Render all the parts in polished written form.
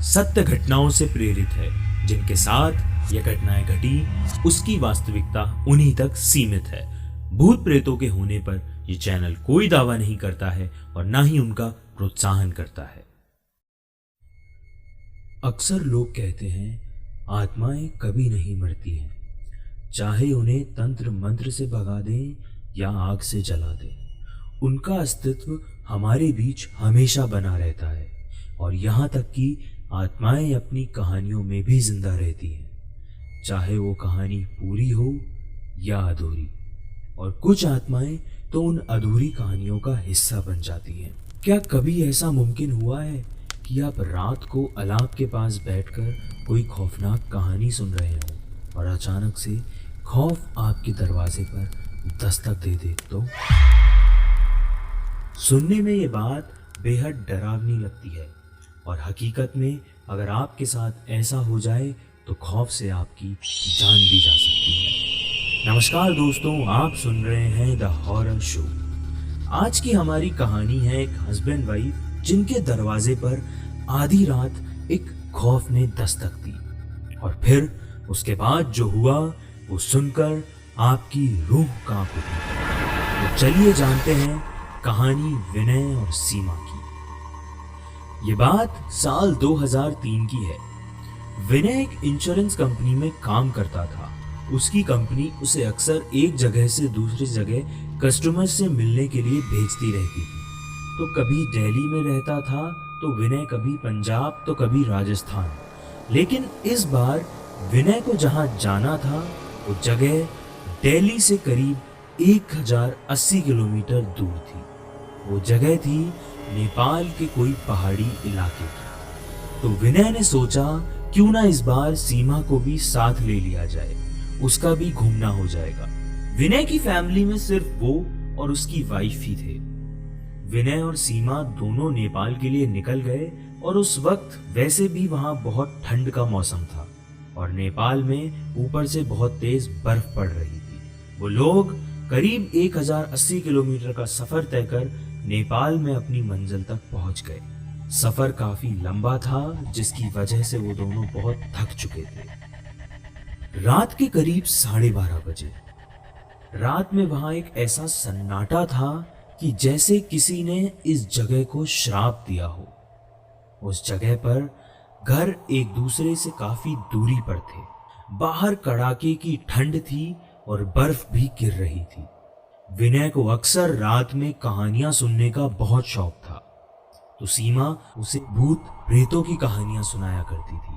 सत्य घटनाओं से प्रेरित है। जिनके साथ ये घटनाएं घटी उसकी वास्तविकता उन्हीं तक सीमित है। भूत प्रेतों के होने पर ये चैनल कोई दावा नहीं करता है और ना ही उनका प्रोत्साहन करता है। अक्सर लोग कहते हैं आत्माएं कभी नहीं मरती हैं, चाहे उन्हें तंत्र मंत्र से भगा दें या आग से जला दें, उनका अस्तित्व हमारे बीच हमेशा बना रहता है। और यहाँ तक कि आत्माएं अपनी कहानियों में भी जिंदा रहती हैं, चाहे वो कहानी पूरी हो या अधूरी। और कुछ आत्माएं तो उन अधूरी कहानियों का हिस्सा बन जाती हैं। क्या कभी ऐसा मुमकिन हुआ है कि आप रात को अलाव के पास बैठकर कोई खौफनाक कहानी सुन रहे हो और अचानक से खौफ आपके दरवाजे पर दस्तक दे दे? तो सुनने में ये बात बेहद डरावनी लगती है और हकीकत में अगर आपके साथ ऐसा हो जाए तो खौफ से आपकी जान भी जा सकती है। नमस्कार दोस्तों, आप सुन रहे हैं द हॉरर शो। आज की हमारी कहानी है एक हस्बैंड वाइफ जिनके दरवाजे पर आधी रात एक खौफ ने दस्तक दी और फिर उसके बाद जो हुआ वो सुनकर आपकी रूह कांप उठी। तो चलिए जानते हैं कहानी विनय और सीमा की। ये बात साल 2003 की है। विनय एक इंश्योरेंस कंपनी में काम करता था। उसकी कंपनी उसे अक्सर एक जगह से दूसरी जगह कस्टमर से मिलने के लिए भेजती रहती थी। तो कभी दिल्ली में रहता था तो विनय कभी पंजाब तो कभी राजस्थान। लेकिन इस बार विनय को जहां जाना था वो जगह दिल्ली से करीब 1080 किलोमीटर दूर थी। वो जगह थी नेपाल के कोई पहाड़ी इलाके की। तो विनय ने सोचा क्यों ना इस बार सीमा को भी साथ ले लिया जाए, उसका भी घूमना हो जाएगा। विनय की फैमिली में सिर्फ वो और उसकी वाइफ ही थे। विनय और सीमा दोनों नेपाल के लिए निकल गए और उस वक्त वैसे भी वहां बहुत ठंड का मौसम था और नेपाल में ऊपर से बहुत तेज बर्फ पड़ रही थी। वो लोग करीब 1080 किलोमीटर का सफर तय कर नेपाल में अपनी मंजिल तक पहुंच गए। सफर काफी लंबा था जिसकी वजह से वो दोनों बहुत थक चुके थे। रात के करीब 12:30 बजे रात में वहां एक ऐसा सन्नाटा था कि जैसे किसी ने इस जगह को श्राप दिया हो। उस जगह पर घर एक दूसरे से काफी दूरी पर थे। बाहर कड़ाके की ठंड थी और बर्फ भी गिर रही थी। विनय को अक्सर रात में कहानियां सुनने का बहुत शौक था, तो सीमा उसे भूत प्रेतों की कहानियां सुनाया करती थी।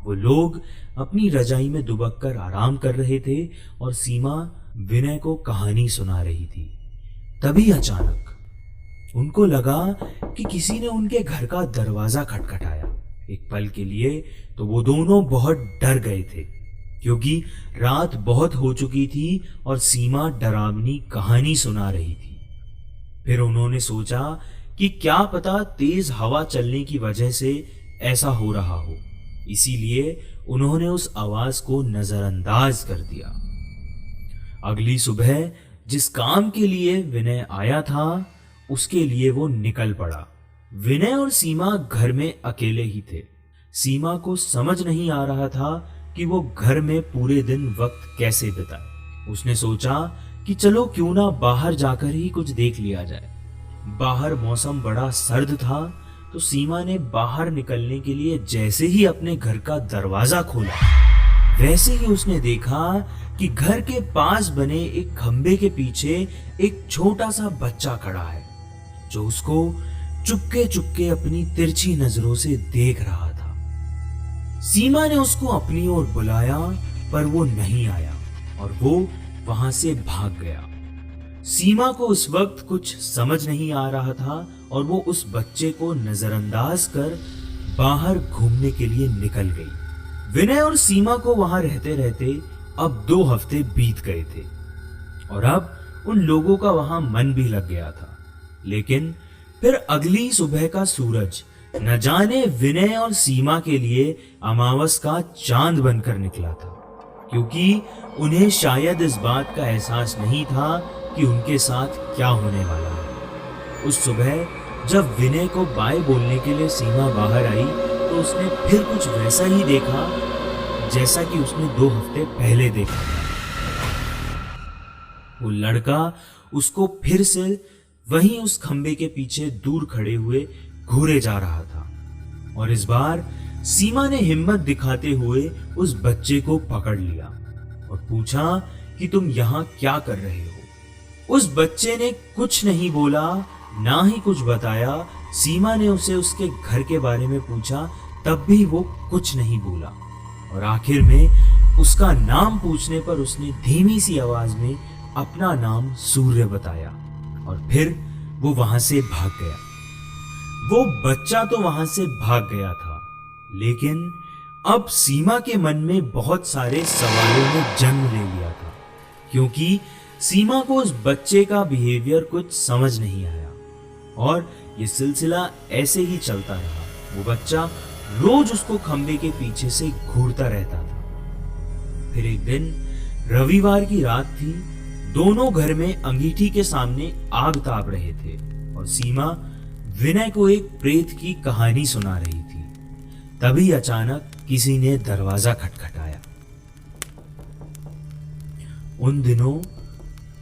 वो लोग अपनी रजाई में दुबक कर आराम कर रहे थे और सीमा विनय को कहानी सुना रही थी। तभी अचानक उनको लगा कि किसी ने उनके घर का दरवाजा खटखटाया। एक पल के लिए तो वो दोनों बहुत डर गए थे क्योंकि रात बहुत हो चुकी थी और सीमा डरावनी कहानी सुना रही थी। फिर उन्होंने सोचा कि क्या पता तेज हवा चलने की वजह से ऐसा हो रहा हो, इसीलिए उन्होंने उस आवाज को नजरअंदाज कर दिया। अगली सुबह जिस काम के लिए विनय आया था उसके लिए वो निकल पड़ा। विनय और सीमा घर में अकेले ही थे। सीमा को समझ नहीं आ रहा था कि वो घर में पूरे दिन वक्त कैसे बिताए। उसने सोचा कि चलो क्यों ना बाहर जाकर ही कुछ देख लिया जाए। बाहर मौसम बड़ा सर्द था तो सीमा ने बाहर निकलने के लिए जैसे ही अपने घर का दरवाजा खोला वैसे ही उसने देखा कि घर के पास बने एक खंबे के पीछे एक छोटा सा बच्चा खड़ा है जो उसको चुपके चुपके अपनी तिरछी नजरों से देख रहा था। सीमा ने उसको अपनी ओर बुलाया पर वो नहीं आया और वो वहां से भाग गया। सीमा को उस वक्त कुछ समझ नहीं आ रहा था और वो उस बच्चे को नजरअंदाज कर बाहर घूमने के लिए निकल गई। विनय और सीमा को वहां रहते रहते अब 2 हफ्ते बीत गए थे और अब उन लोगों का वहां मन भी लग गया था। लेकिन फिर अगली सुबह का सूरज न जाने विनय और सीमा के लिए अमावस का चांद बनकर निकला था, क्योंकि उन्हें शायद इस बात का एहसास नहीं था कि उनके साथ क्या होने वाला है। उस सुबह जब विनय को बाय बोलने के लिए सीमा बाहर आई तो उसने फिर कुछ वैसा ही देखा जैसा कि उसने 2 हफ्ते पहले देखा था। वो लड़का उसको फिर से वहीं उस खंबे के पीछे दूर खड़े हुए घूरे जा रहा था और इस बार सीमा ने हिम्मत दिखाते हुए उस बच्चे को पकड़ लिया और पूछा कि तुम यहाँ क्या कर रहे हो। उस बच्चे ने कुछ नहीं बोला, ना ही कुछ बताया। सीमा ने उसे उसके घर के बारे में पूछा, तब भी वो कुछ नहीं बोला और आखिर में उसका नाम पूछने पर उसने धीमी सी आवाज में अपना नाम सूर्य बताया और फिर वो वहां से भाग गया। वो बच्चा तो वहां से भाग गया था, लेकिन अब सीमा के मन में बहुत सारे सवालों ने जन्म ले लिया था, क्योंकि सीमा को उस बच्चे का बिहेवियर कुछ समझ नहीं आया और ये सिलसिला ऐसे ही चलता रहा। वो बच्चा रोज उसको खंबे के पीछे से घूरता रहता था। फिर एक दिन रविवार की रात थी। दोनों घर में अंगीठी के सामने आग ताप रहे थे और सीमा विनय को एक प्रेत की कहानी सुना रही थी। तभी अचानक किसी ने दरवाजा खटखटाया। उन दिनों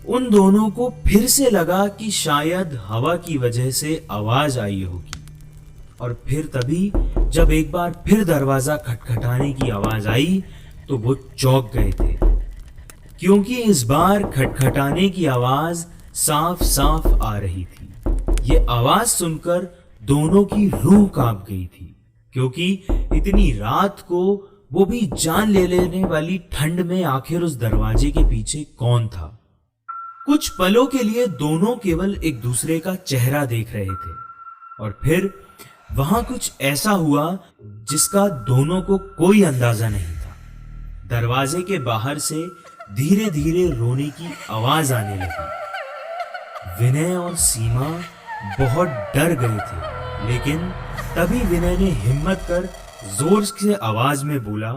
उन दोनों को फिर से लगा कि शायद हवा की वजह से आवाज आई होगी और फिर तभी जब एक बार फिर दरवाजा खटखटाने की आवाज आई तो वो चौंक गए थे, क्योंकि इस बार खटखटाने की आवाज साफ साफ आ रही थी। ये आवाज सुनकर दोनों की रूह कांप गई थी, क्योंकि इतनी रात को वो भी जान ले लेने वाली ठंड में आखिर उस दरवाजे के पीछे कौन था। कुछ पलों के लिए दोनों केवल एक दूसरे का चेहरा देख रहे थे और फिर वहां कुछ ऐसा हुआ जिसका दोनों को कोई अंदाजा नहीं था। दरवाजे के बाहर से धीरे धीरे रोने की आवाज आने लगी। विनय और सीमा बहुत डर गए थे, लेकिन तभी विनय ने हिम्मत कर जोर से आवाज में बोला,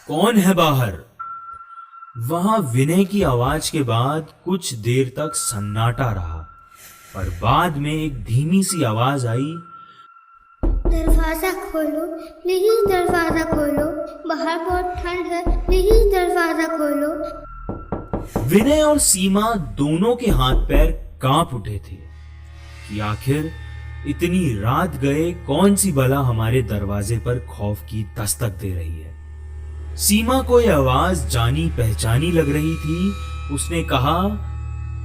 कौन है बाहर? वहां विनय की आवाज के बाद कुछ देर तक सन्नाटा रहा, पर बाद में एक धीमी सी आवाज आई, दरवाजा खोलो प्लीज, दरवाजा खोलो, बाहर बहुत ठंड है, प्लीज दरवाजा खोलो। विनय और सीमा दोनों के हाथ पैर कांप उठे थे कि आखिर इतनी रात गए कौन सी बला हमारे दरवाजे पर खौफ की दस्तक दे रही है। सीमा को यह आवाज जानी पहचानी लग रही थी। उसने कहा,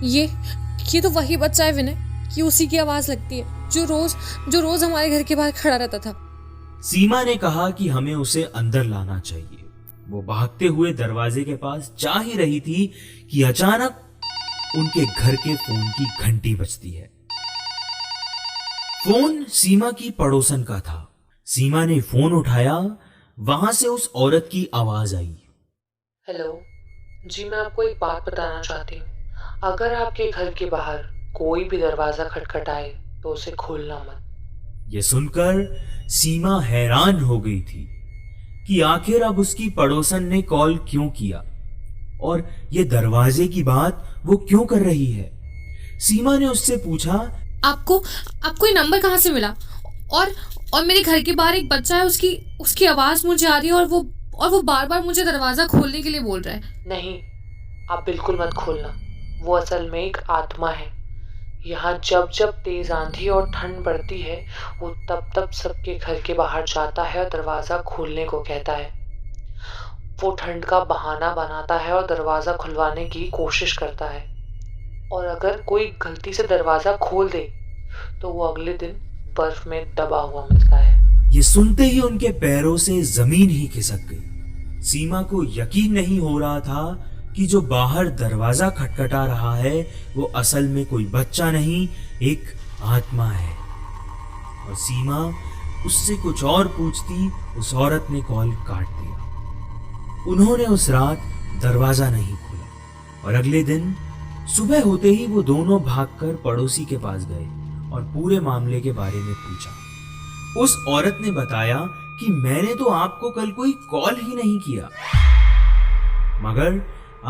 ये तो वही बच्चा है विनय, कि उसी की आवाज लगती है जो रोज हमारे घर के बाहर खड़ा रहता था। सीमा ने कहा कि हमें उसे अंदर लाना चाहिए। वो भागते हुए दरवाजे के पास जा ही रही थी कि अचानक उनके घर के फोन की घंटी बजती है। फोन सीमा की पड़ोसन का था। सीमा ने फोन उठाया। वहां से उस औरत की आवाज आई, हेलो जी, मैं आपको एक बात बताना चाहती हूँ। अगर आपके घर के बाहर कोई भी दरवाजा खटखटाए तो उसे खोलना मत। ये सुनकर सीमा हैरान हो गई थी कि आखिर अब उसकी पड़ोसन ने कॉल क्यों किया और ये दरवाजे की बात वो क्यों कर रही है। सीमा ने उससे पूछा, आपको ये नंबर कहाँ से मिला? और मेरे घर के बाहर एक बच्चा है, उसकी आवाज मुझे आ रही है और वो बार बार मुझे दरवाजा खोलने के लिए बोल रहा है। नहीं, आप बिल्कुल मत खोलना। वो असल में एक आत्मा है। यहाँ जब जब तेज आंधी और ठंड पड़ती है, वो तब सबके घर के बाहर जाता है और दरवाजा खोलने को कहता है। वो ठंड का बहाना बनाता है और दरवाजा खुलवाने की कोशिश करता है, और अगर कोई गलती से दरवाजा खोल दे तो वो अगले दिन बर्फ में दबा हुआ मिलता है। ये सुनते ही उनके पैरों से जमीन ही खिसक गई। सीमा को यकीन नहीं हो रहा था कि जो बाहर दरवाजा खटखटा रहा है वो असल में कोई बच्चा नहीं, एक आत्मा है। और सीमा उससे कुछ और पूछती, उस औरत ने कॉल काट दिया। उन्होंने उस रात दरवाजा नहीं खोला और अगले दिन सुबह होते ही वो दोनों भागकर पड़ोसी के पास गए और पूरे मामले के बारे में पूछा। उस औरत ने बताया कि मैंने तो आपको कल कोई कॉल ही नहीं किया, मगर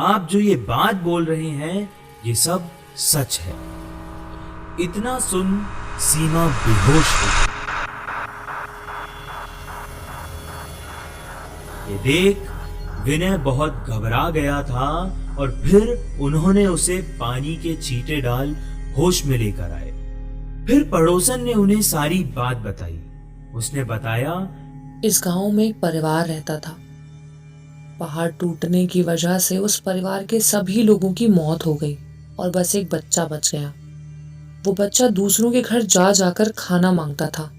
आप जो ये बात बोल रहे हैं ये सब सच है। इतना सुन सीमा बेहोश हो गई। ये देख विनय बहुत घबरा गया था और फिर उन्होंने उसे पानी के छींटे डाल होश में लेकर आए। फिर पड़ोसन ने उन्हें सारी बात बताई। उसने बताया, इस गांव में एक परिवार रहता था। पहाड़ टूटने की वजह से उस परिवार के सभी लोगों की मौत हो गई और बस एक बच्चा बच गया। वो बच्चा दूसरों के घर जा जाकर खाना मांगता था।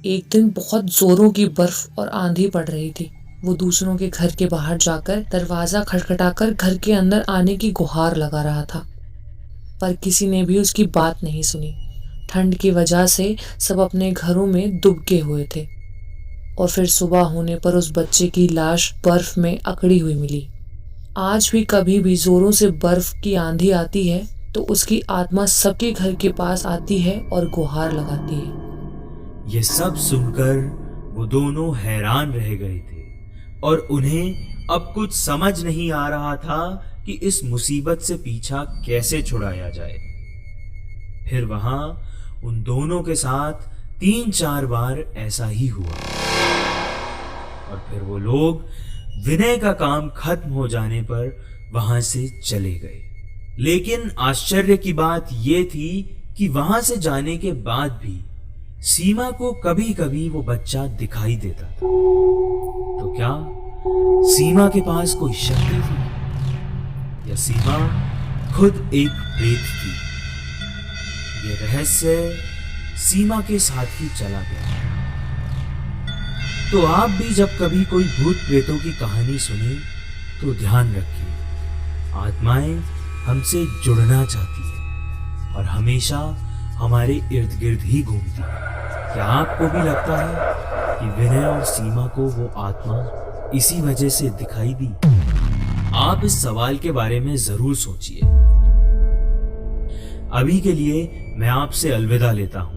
एक दिन बहुत जोरों की बर्फ और आंधी पड़ रही थी। वो दूसरों के घर के बाहर जाकर दरवाजा खटखटाकर घर के अंदर आने की गुहार लगा रहा था, पर किसी ने भी उसकी बात नहीं सुनी। ठंड की वजह से सब अपने घरों में दुबके हुए थे और फिर सुबह होने पर उस बच्चे की लाश बर्फ में अकड़ी हुई मिली। आज भी कभी भी जोरों से बर्फ की आंधी आती है तो उसकी आत्मा सबके घर के पास आती है और गुहार लगाती है। ये सब सुनकर वो दोनों हैरान रह गए थे और उन्हें अब कुछ समझ नहीं आ रहा था कि इस मुसीबत से पीछा कैसे छुड़ाया जाए। फिर वहां उन दोनों के साथ 3-4 बार ऐसा ही हुआ और फिर वो लोग विनय का काम खत्म हो जाने पर वहां से चले गए। लेकिन आश्चर्य की बात ये थी कि वहां से जाने के बाद भी सीमा को कभी कभी वो बच्चा दिखाई देता था। तो क्या सीमा के पास कोई शक्ति थी या सीमा खुद एक प्रेत थी? ये रहस्य सीमा के साथ ही चला गया। तो आप भी जब कभी कोई भूत प्रेतों की कहानी सुने तो ध्यान रखिए, आत्माएं हमसे जुड़ना चाहती है और हमेशा हमारे इर्द गिर्द ही घूमती है। क्या आपको भी लगता है कि विनय और सीमा को वो आत्मा इसी वजह से दिखाई दी? आप इस सवाल के बारे में जरूर सोचिए। अभी के लिए मैं आपसे अलविदा लेता हूं।